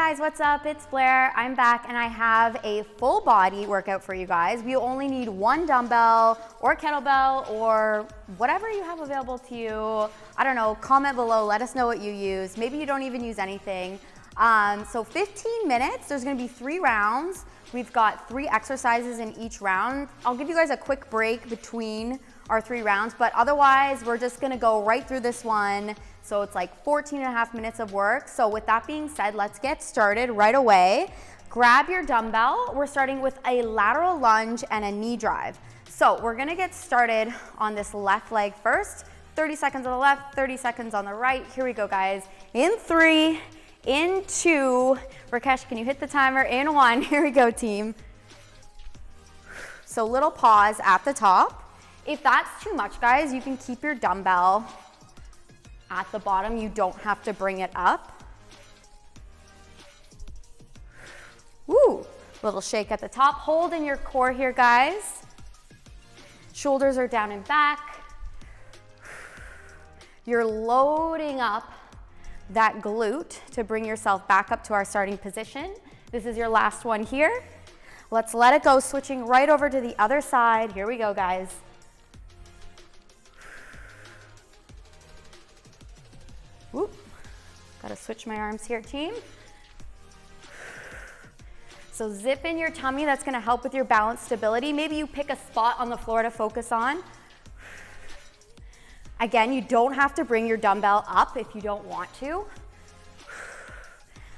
guys, what's up? It's Blair. I'm back and I have a full body workout for you guys. We only need one dumbbell or kettlebell or whatever you have available to you. I don't know, comment below, let us know what you use. Maybe you don't even use anything. So 15 minutes, there's gonna be 3 rounds. We've got 3 exercises in each round. I'll give you guys a quick break between our 3 rounds, but otherwise we're just gonna go right through this one. So it's like 14 and a half minutes of work. So with that being said, let's get started right away. Grab your dumbbell. We're starting with a lateral lunge and a knee drive. So we're gonna get started on this left leg first. 30 seconds on the left, 30 seconds on the right. Here we go, guys. In 3, in 2. Rakesh, can you hit the timer? In 1, here we go, team. So little pause at the top. If that's too much, guys, you can keep your dumbbell at the bottom. You don't have to bring it up. Woo, little shake at the top. Hold in your core here, guys. Shoulders are down and back. You're loading up that glute to bring yourself back up to our starting position. This is your last one here. Let's let it go, switching right over to the other side. Here we go, guys. Whoop. Gotta switch my arms here, team. So zip in your tummy. That's gonna help with your balance stability. Maybe you pick a spot on the floor to focus on. Again, you don't have to bring your dumbbell up if you don't want to.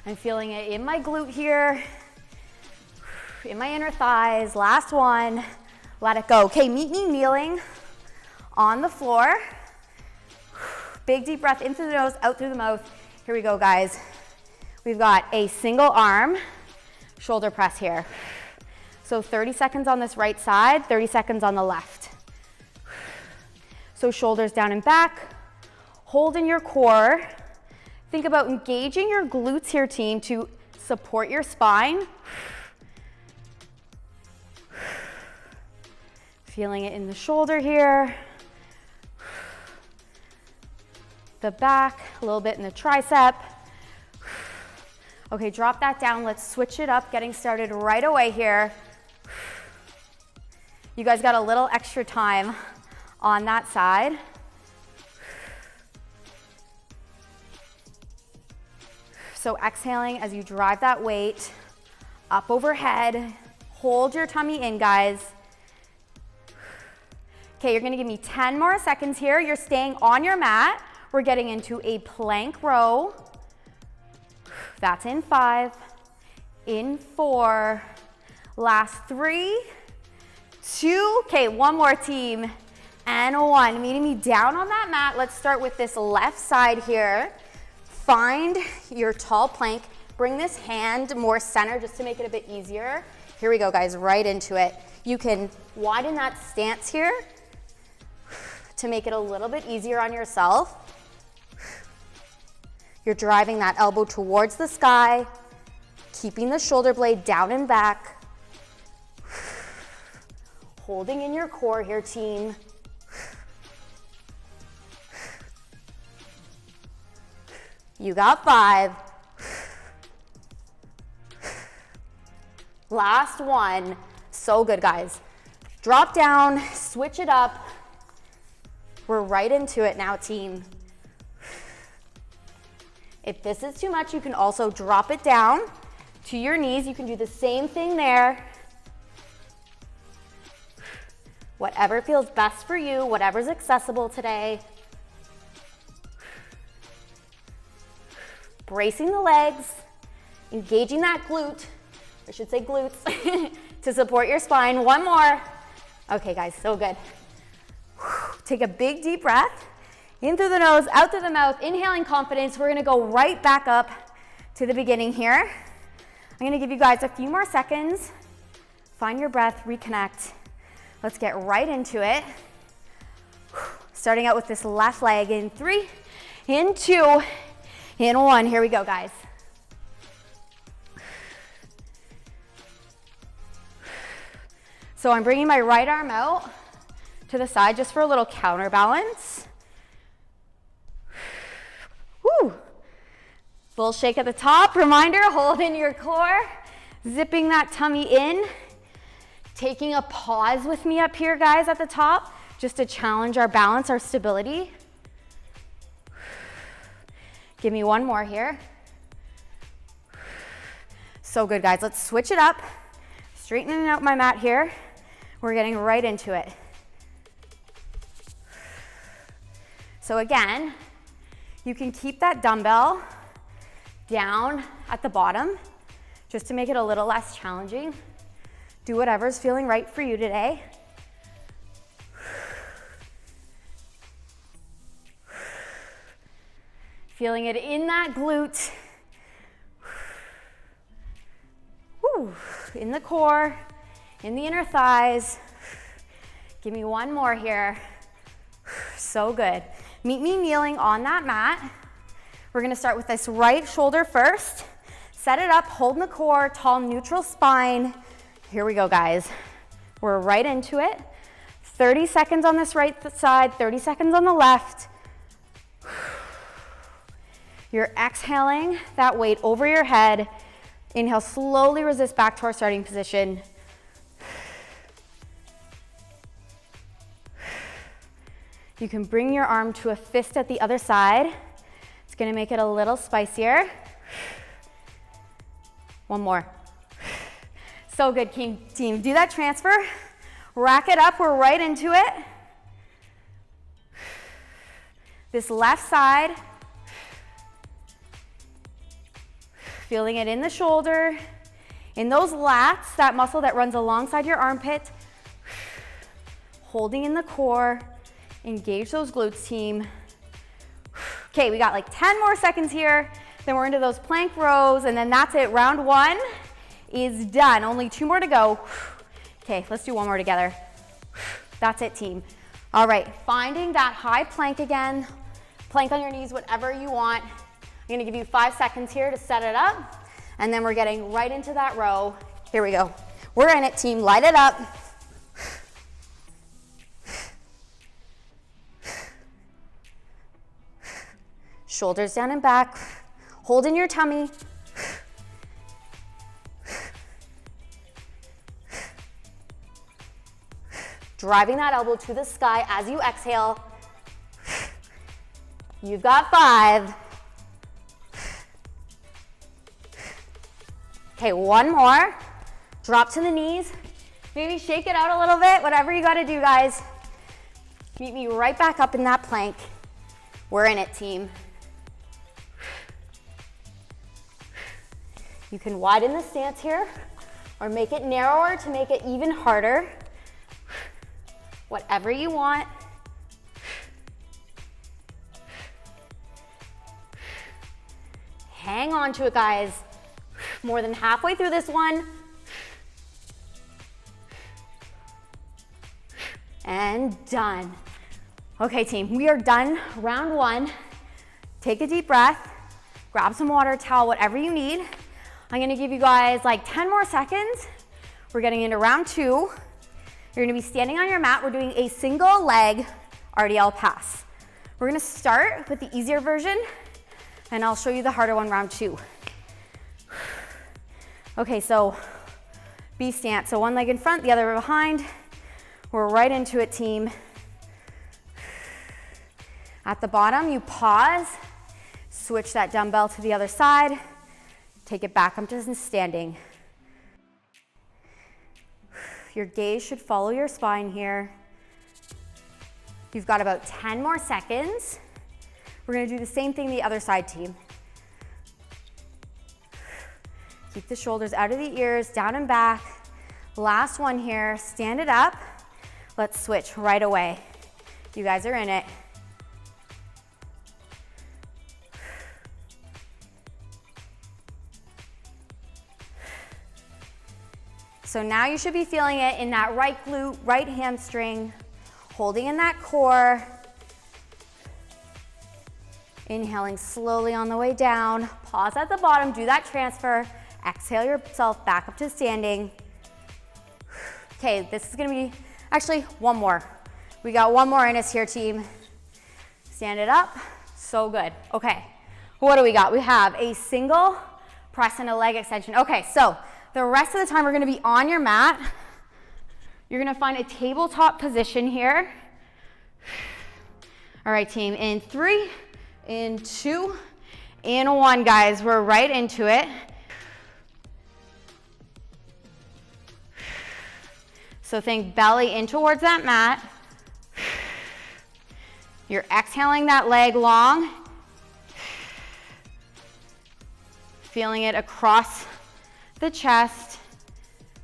I'm feeling it in my glute here, in my inner thighs. Last one. Let it go. Okay, meet me kneeling on the floor. Big deep breath in through the nose, out through the mouth. Here we go, guys. We've got a single arm shoulder press here. So 30 seconds on this right side, 30 seconds on the left. So shoulders down and back. Hold in your core. Think about engaging your glutes here, team, to support your spine. Feeling it in the shoulder here. The back, a little bit in the tricep. Okay, drop that down. Let's switch it up, getting started right away here. You guys got a little extra time on that side. So exhaling as you drive that weight up overhead. Hold your tummy in, guys. Okay, you're gonna give me 10 more seconds here. You're staying on your mat. We're getting into a plank row. That's in 5, in 4, last 3, 2, okay, one more, team, and 1. Meeting me down on that mat. Let's start with this left side here. Find your tall plank. Bring this hand more center just to make it a bit easier. Here we go, guys, right into it. You can widen that stance here to make it a little bit easier on yourself. You're driving that elbow towards the sky, keeping the shoulder blade down and back. Holding in your core here, team. You got 5. Last one. So good, guys. Drop down, switch it up. We're right into it now, team. If this is too much, you can also drop it down to your knees. You can do the same thing there. Whatever feels best for you, whatever's accessible today. Bracing the legs, engaging that glute, I should say glutes, to support your spine. One more. Okay, guys, so good. Take a big deep breath. In through the nose, out through the mouth, inhaling confidence. We're gonna go right back up to the beginning here. I'm gonna give you guys a few more seconds. Find your breath, reconnect. Let's get right into it. Starting out with this left leg in 3, in 2, in 1. Here we go, guys. So I'm bringing my right arm out to the side just for a little counterbalance. Woo! Bull shake at the top. Reminder, hold in your core. Zipping that tummy in. Taking a pause with me up here, guys, at the top, just to challenge our balance, our stability. Give me one more here. So good, guys. Let's switch it up. Straightening out my mat here. We're getting right into it. So again, you can keep that dumbbell down at the bottom just to make it a little less challenging. Do whatever's feeling right for you today. Feeling it in that glute. Woo. In the core, in the inner thighs. Give me one more here. So good. Meet me kneeling on that mat. We're gonna start with this right shoulder first. Set it up, holding the core, tall neutral spine. Here we go, guys. We're right into it. 30 seconds on this right side, 30 seconds on the left. You're exhaling that weight over your head. Inhale, slowly resist back to our starting position. You can bring your arm to a fist at the other side. It's gonna make it a little spicier. One more. So good, team. Do that transfer. Rack it up, we're right into it. This left side. Feeling it in the shoulder, in those lats, that muscle that runs alongside your armpit. Holding in the core. Engage those glutes, team. Okay, we got like 10 more seconds here. Then we're into those plank rows, and then that's it. Round one is done. Only 2 more to go. Okay, let's do one more together. That's it, team. All right, finding that high plank again. Plank on your knees, whatever you want. I'm gonna give you 5 seconds here to set it up, and then we're getting right into that row. Here we go. We're in it, team. Light it up. Shoulders down and back. Hold in your tummy. Driving that elbow to the sky as you exhale. You've got 5. Okay, one more. Drop to the knees. Maybe shake it out a little bit, whatever you gotta do, guys. Meet me right back up in that plank. We're in it, team. You can widen the stance here or make it narrower to make it even harder. Whatever you want. Hang on to it, guys. More than halfway through this one. And done. Okay, team, we are done. Round one. Take a deep breath. Grab some water, towel, whatever you need. I'm gonna give you guys like 10 more seconds. We're getting into round two. You're gonna be standing on your mat. We're doing a single leg RDL pass. We're gonna start with the easier version, and I'll show you the harder one, round two. Okay, so B stance. So one leg in front, the other behind. We're right into it, team. At the bottom, you pause, switch that dumbbell to the other side, take it back up to standing. Your gaze should follow your spine here. You've got about 10 more seconds. We're gonna do the same thing the other side, team. Keep the shoulders out of the ears, down and back. Last one here, stand it up. Let's switch right away. You guys are in it. So now you should be feeling it in that right glute, right hamstring, holding in that core. Inhaling slowly on the way down. Pause at the bottom, do that transfer. Exhale yourself back up to standing. Okay, this is gonna be, actually one more. We got one more in us here, team. Stand it up, so good. Okay, What do we got? We have a single press and a leg extension. Okay, so the rest of the time we're gonna be on your mat. You're gonna find a tabletop position here. All right, team, in 3, in 2, in 1, guys. We're right into it. So think belly in towards that mat. You're exhaling that leg long. Feeling it across the chest.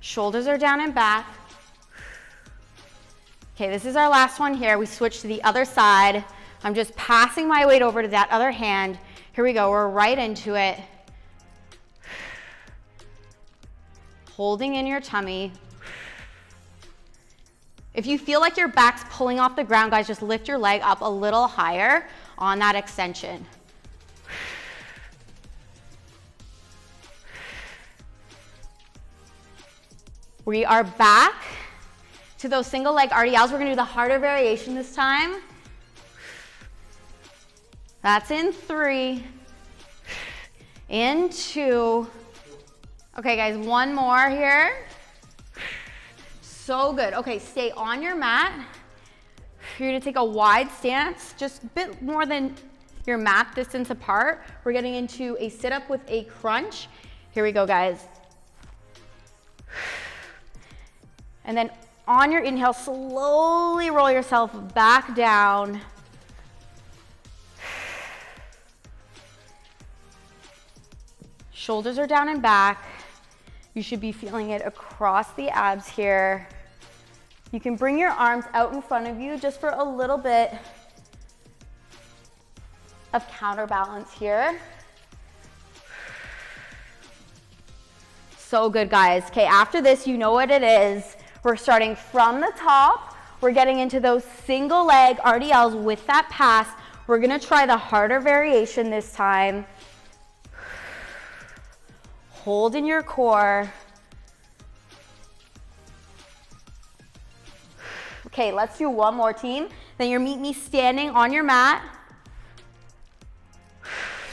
Shoulders are down and back. Okay, this is our last one here. We switch to the other side. I'm just passing my weight over to that other hand. Here we go, we're right into it. Holding in your tummy. If you feel like your back's pulling off the ground, guys, just lift your leg up a little higher on that extension. We are back to those single leg RDLs. We're gonna do the harder variation this time. That's in 3, in 2. Okay, guys, one more here. So good. Okay, stay on your mat. You're gonna take a wide stance, just a bit more than your mat distance apart. We're getting into a sit-up with a crunch. Here we go, guys. And then on your inhale, slowly roll yourself back down. Shoulders are down and back. You should be feeling it across the abs here. You can bring your arms out in front of you just for a little bit of counterbalance here. So good, guys. Okay, after this, you know what it is. We're starting from the top. We're getting into those single leg RDLs with that pass. We're gonna try the harder variation this time. Hold in your core. Okay, let's do one more, team. Then you meet me standing on your mat.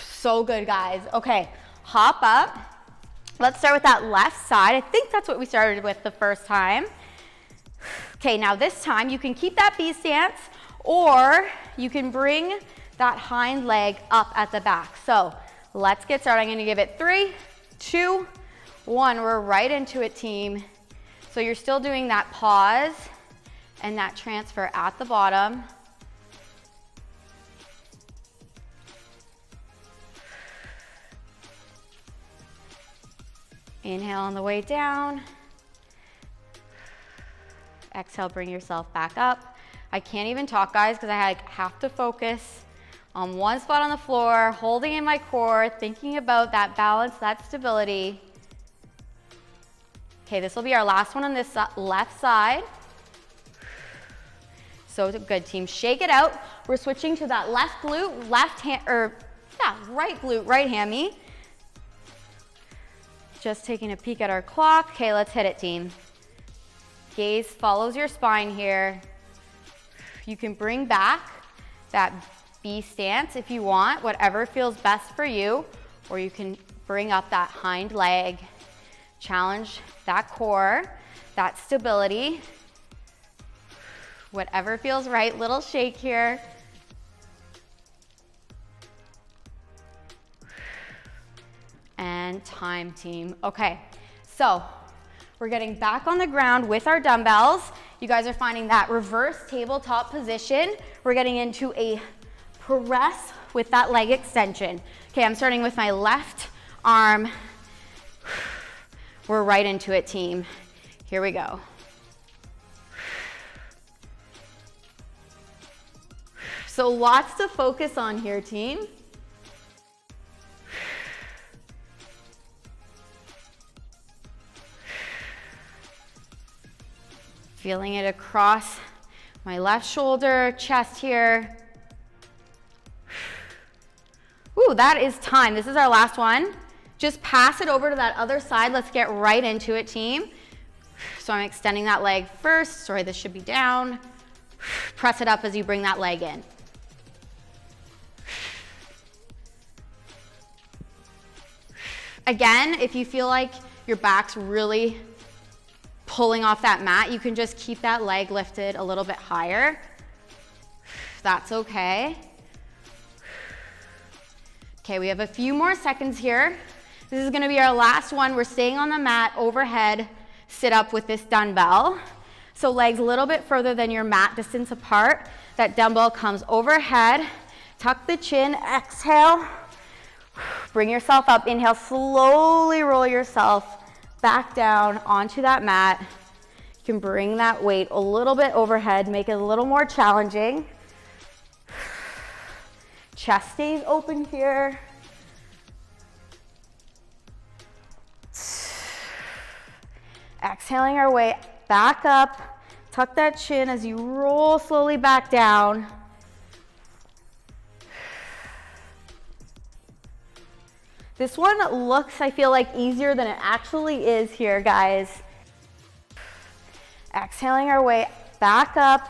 So good, guys. Okay, hop up. Let's start with that left side. I think that's what we started with the first time. Okay, now this time you can keep that B stance, or you can bring that hind leg up at the back. So let's get started. I'm gonna give it 3, 2, 1. We're right into it, team. So you're still doing that pause and that transfer at the bottom. Inhale on the way down. Exhale, bring yourself back up. I can't even talk, guys, because I have to focus on one spot on the floor, holding in my core, thinking about that balance, that stability. Okay, this will be our last one on this left side. So good, team. Shake it out. We're switching to that left glute, right glute, right hammy. Just taking a peek at our clock. Okay, let's hit it, team. Gaze follows your spine here. You can bring back that B stance if you want, whatever feels best for you, or you can bring up that hind leg. Challenge that core, that stability. Whatever feels right, little shake here. And time, team. Okay, so we're getting back on the ground with our dumbbells. You guys are finding that reverse tabletop position. We're getting into a press with that leg extension. Okay, I'm starting with my left arm. We're right into it, team. Here we go. So lots to focus on here, team. Feeling it across my left shoulder, chest here. Ooh, that is time. This is our last one. Just pass it over to that other side. Let's get right into it, team. So I'm extending that leg first. Sorry, this should be down. Press it up as you bring that leg in. Again, if you feel like your back's really pulling off that mat, you can just keep that leg lifted a little bit higher. That's okay. Okay, we have a few more seconds here. This is gonna be our last one. We're staying on the mat, overhead, sit up with this dumbbell. So legs a little bit further than your mat distance apart. That dumbbell comes overhead, tuck the chin, exhale. Bring yourself up, inhale, slowly roll yourself back down onto that mat. You can bring that weight a little bit overhead, make it a little more challenging. Chest stays open here. Exhaling our way back up. Tuck that chin as you roll slowly back down. This one looks, I feel like, easier than it actually is here, guys. Exhaling our way back up.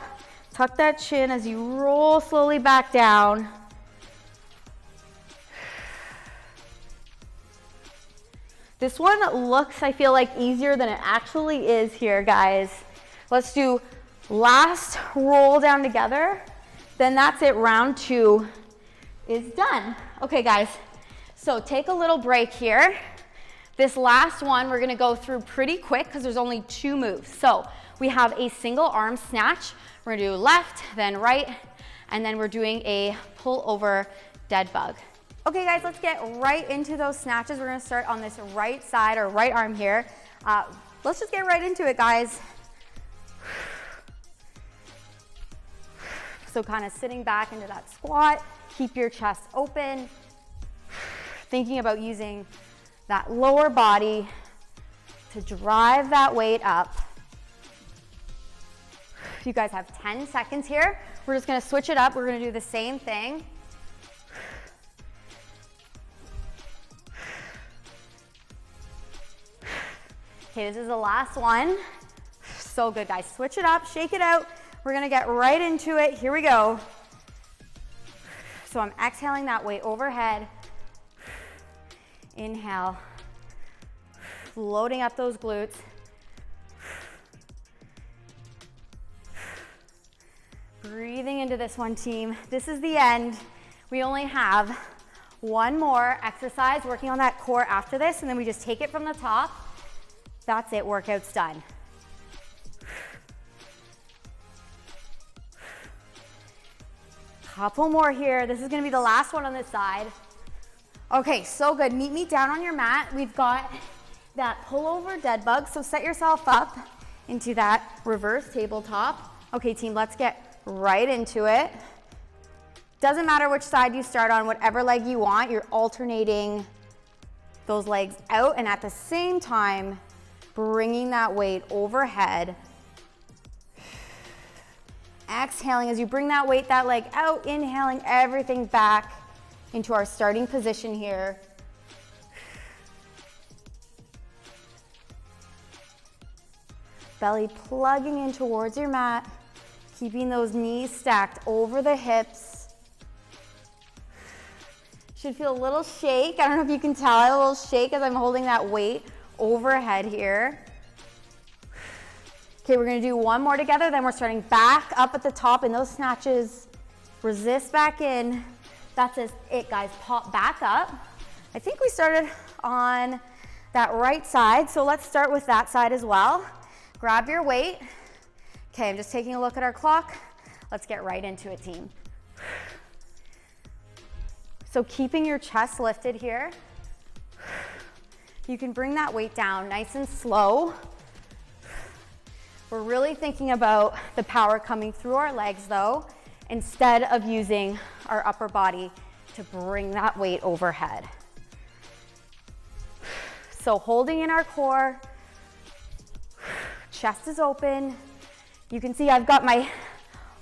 Tuck that chin as you roll slowly back down. This one looks, I feel like, easier than it actually is here, guys. Let's do last roll down together. Then that's it, round 2 is done. Okay, guys. So take a little break here. This last one we're gonna go through pretty quick because there's only 2 moves. So we have a single arm snatch. We're gonna do left, then right, and then we're doing a pull over dead bug. Okay guys, let's get right into those snatches. We're gonna start on this right side or right arm here. Let's just get right into it, guys. So kind of sitting back into that squat, keep your chest open. Thinking about using that lower body to drive that weight up. You guys have 10 seconds here. We're just gonna switch it up. We're gonna do the same thing. Okay, this is the last one. So good, guys. Switch it up, shake it out. We're gonna get right into it. Here we go. So I'm exhaling that weight overhead. Inhale, loading up those glutes. Breathing into this one, team. This is the end. We only have one more exercise, working on that core after this, and then we just take it from the top. That's it, workout's done. Couple more here. This is gonna be the last one on this side. Okay, so good. Meet me down on your mat. We've got that pullover dead bug. So set yourself up into that reverse tabletop. Okay, team, let's get right into it. Doesn't matter which side you start on, whatever leg you want, you're alternating those legs out and at the same time, bringing that weight overhead. Exhaling as you bring that weight, that leg out, inhaling everything back into our starting position here. Belly plugging in towards your mat, keeping those knees stacked over the hips. Should feel a little shake. I don't know if you can tell, I have a little shake as I'm holding that weight overhead here. Okay, we're gonna do one more together, then we're starting back up at the top in those snatches. Resist back in. That's it, guys. Pop back up. I think we started on that right side, so let's start with that side as well. Grab your weight. Okay, I'm just taking a look at our clock. Let's get right into it, team. So keeping your chest lifted here. You can bring that weight down nice and slow. We're really thinking about the power coming through our legs though, instead of using our upper body to bring that weight overhead. So holding in our core, chest is open. You can see I've got my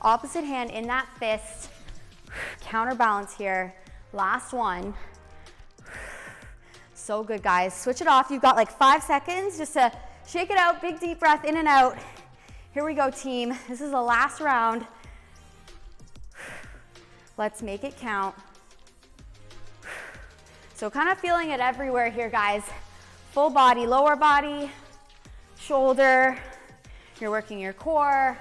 opposite hand in that fist, counterbalance here. Last one. So good, guys. Switch it off. You've got like 5 seconds just to shake it out. Big deep breath in and out. Here we go, team. This is the last round. Let's make it count. So kind of feeling it everywhere here, guys. Full body, lower body, shoulder. You're working your core.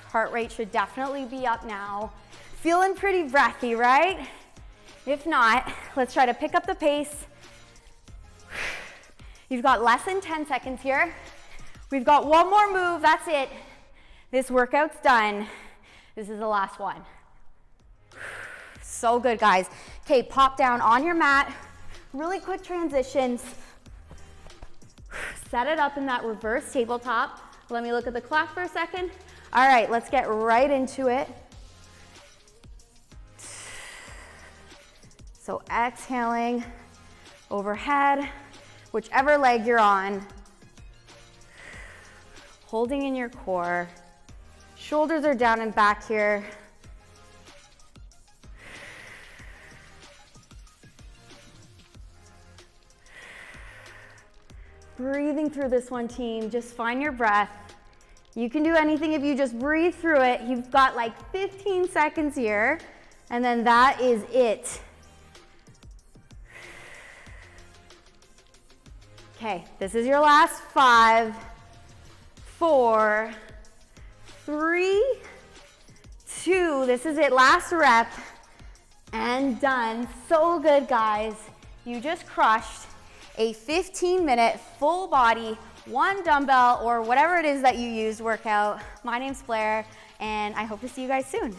Heart rate should definitely be up now. Feeling pretty breathy, right? If not, let's try to pick up the pace. You've got less than 10 seconds here. We've got one more move, that's it. This workout's done. This is the last one. So good, guys. Okay, pop down on your mat. Really quick transitions. Set it up in that reverse tabletop. Let me look at the clock for a second. All right, let's get right into it. So exhaling overhead, whichever leg you're on. Holding in your core. Shoulders are down and back here. Breathing through this one, team. Just find your breath. You can do anything if you just breathe through it. You've got like 15 seconds here, and then that is it. Okay, this is your last 5, 4, 3, 2. This is it, last rep, and done. So good, guys. You just crushed a 15-minute full body, 1 dumbbell or whatever it is that you use workout. My name's Blair, and I hope to see you guys soon.